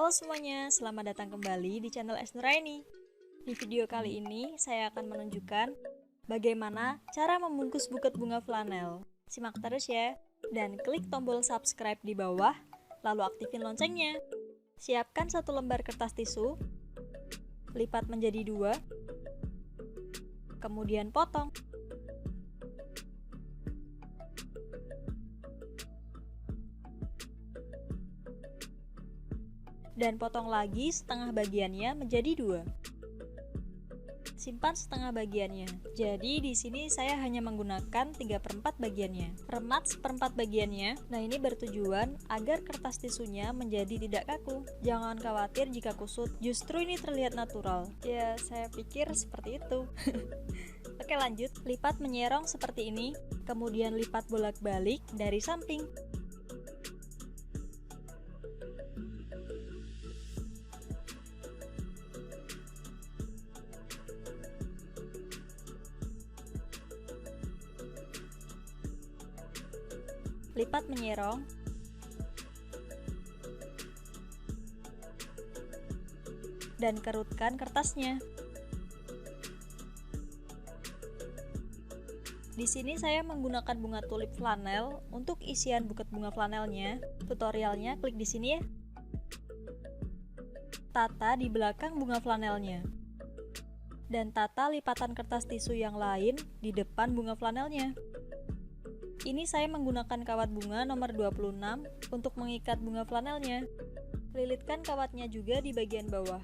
Halo semuanya, selamat datang kembali di channel S Nuraini. Di video kali ini, saya akan menunjukkan bagaimana cara membungkus buket bunga flanel. Simak terus ya, dan klik tombol subscribe di bawah, lalu aktifin loncengnya. Siapkan 1 lembar kertas tisu, lipat menjadi 2, kemudian potong. Dan potong lagi setengah bagiannya menjadi 2. Simpan setengah bagiannya. Jadi di sini saya hanya menggunakan 3/4 bagiannya. Remat 1/4 bagiannya. Nah, ini bertujuan agar kertas tisunya menjadi tidak kaku. Jangan khawatir jika kusut, justru ini terlihat natural. Ya, saya pikir seperti itu. Oke, lanjut. Lipat menyerong seperti ini, kemudian lipat bolak-balik dari samping. Lipat menyerong, dan kerutkan kertasnya. Di sini saya menggunakan bunga tulip flanel untuk isian buket bunga flanelnya. Tutorialnya klik di sini ya. Tata di belakang bunga flanelnya. Dan tata lipatan kertas tisu yang lain di depan bunga flanelnya. Ini saya menggunakan kawat bunga nomor 26 untuk mengikat bunga flanelnya. Lilitkan kawatnya juga di bagian bawah.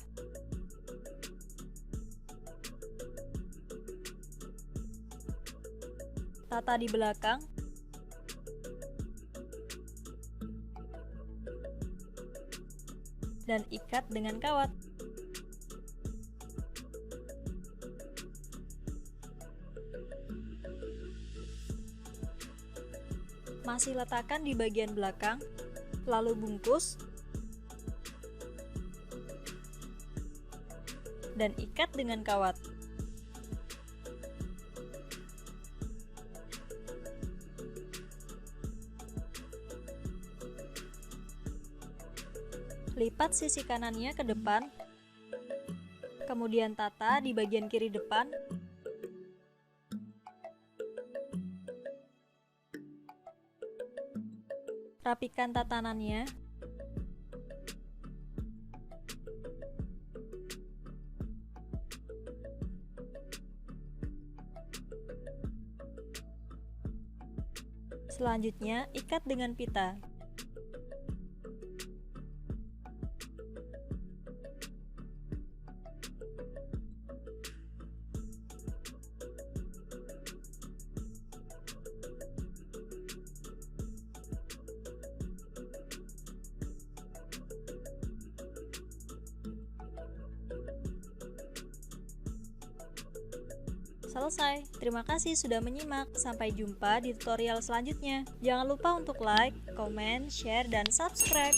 Tata di belakang. Dan ikat dengan kawat. Masih letakkan di bagian belakang, lalu bungkus, dan ikat dengan kawat. Lipat sisi kanannya ke depan, kemudian tata di bagian kiri depan, rapikan tatanannya, selanjutnya ikat dengan pita. Selesai. Terima kasih sudah menyimak. Sampai jumpa di tutorial selanjutnya. Jangan lupa untuk like, komen, share, dan subscribe.